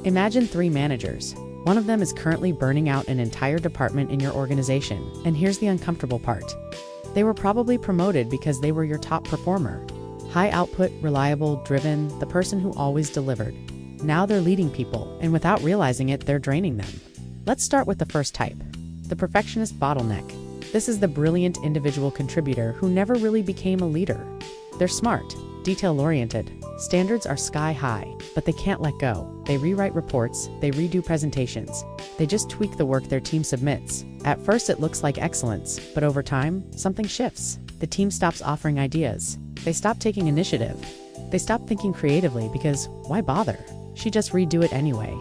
Imagine 3 managers. One of them is currently burning out an entire department in your organization. And here's the uncomfortable part. They were probably promoted because they were your top performer. High output, reliable, driven, the person who always delivered. Now they're leading people, and without realizing it, they're draining them. Let's start with the first type, the perfectionist bottleneck. This is the brilliant individual contributor who never really became a leader. They're smart, detail-oriented, standards are sky high, but they can't let go. They rewrite reports, they redo presentations, they just tweak the work their team submits. At first it looks like excellence, but over time, something shifts. The team stops offering ideas. They stop taking initiative. They stop thinking creatively because why bother? She just redo it anyway.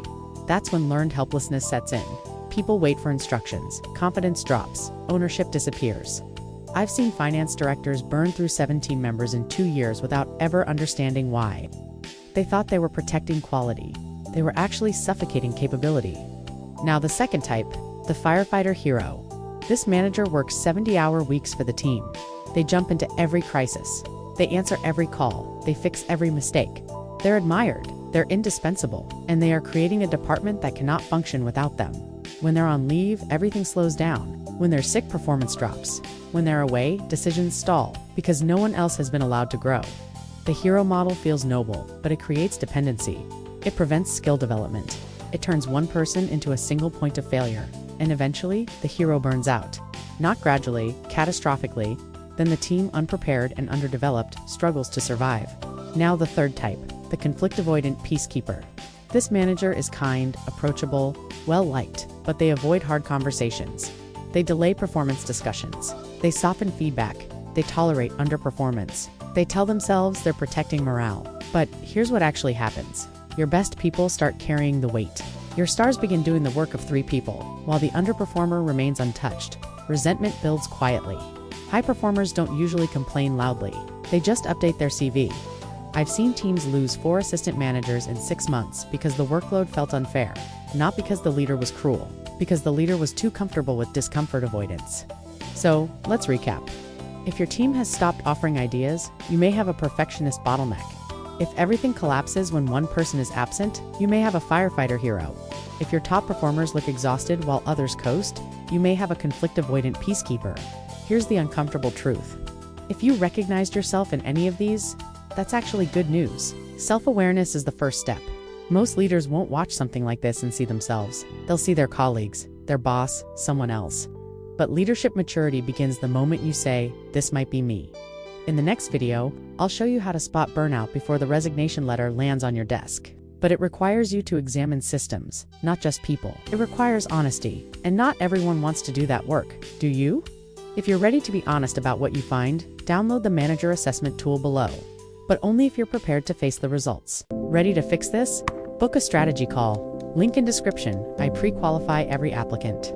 That's when learned helplessness sets in. People wait for instructions, confidence drops, ownership disappears. I've seen finance directors burn through 17 members in 2 years without ever understanding why. They thought they were protecting quality. They were actually suffocating capability. Now the second type, the firefighter hero. This manager works 70-hour weeks for the team. They jump into every crisis. They answer every call. They fix every mistake. They're admired. They're indispensable. And they are creating a department that cannot function without them. When they're on leave, everything slows down. When they're sick, performance drops. When they're away, decisions stall, because no one else has been allowed to grow. The hero model feels noble, but it creates dependency. It prevents skill development. It turns one person into a single point of failure. And eventually, the hero burns out. Not gradually, catastrophically, then the team, unprepared and underdeveloped, struggles to survive. Now the third type, the conflict-avoidant peacekeeper. This manager is kind, approachable, well-liked, but they avoid hard conversations. They delay performance discussions. They soften feedback. They tolerate underperformance. They tell themselves they're protecting morale. But here's what actually happens. Your best people start carrying the weight. Your stars begin doing the work of 3 people, while the underperformer remains untouched. Resentment builds quietly. High performers don't usually complain loudly. They just update their CV. I've seen teams lose 4 assistant managers in 6 months because the workload felt unfair. Not because the leader was cruel, because the leader was too comfortable with discomfort avoidance. So, let's recap. If your team has stopped offering ideas, you may have a perfectionist bottleneck. If everything collapses when one person is absent, you may have a firefighter hero. If your top performers look exhausted while others coast, you may have a conflict-avoidant peacekeeper. Here's the uncomfortable truth. If you recognized yourself in any of these, that's actually good news. Self-awareness is the first step. Most leaders won't watch something like this and see themselves. They'll see their colleagues, their boss, someone else. But leadership maturity begins the moment you say, "This might be me." In the next video, I'll show you how to spot burnout before the resignation letter lands on your desk. But it requires you to examine systems, not just people. It requires honesty, and not everyone wants to do that work. Do you? If you're ready to be honest about what you find, download the manager assessment tool below. But only if you're prepared to face the results. Ready to fix this? Book a strategy call. Link in description. I pre-qualify every applicant.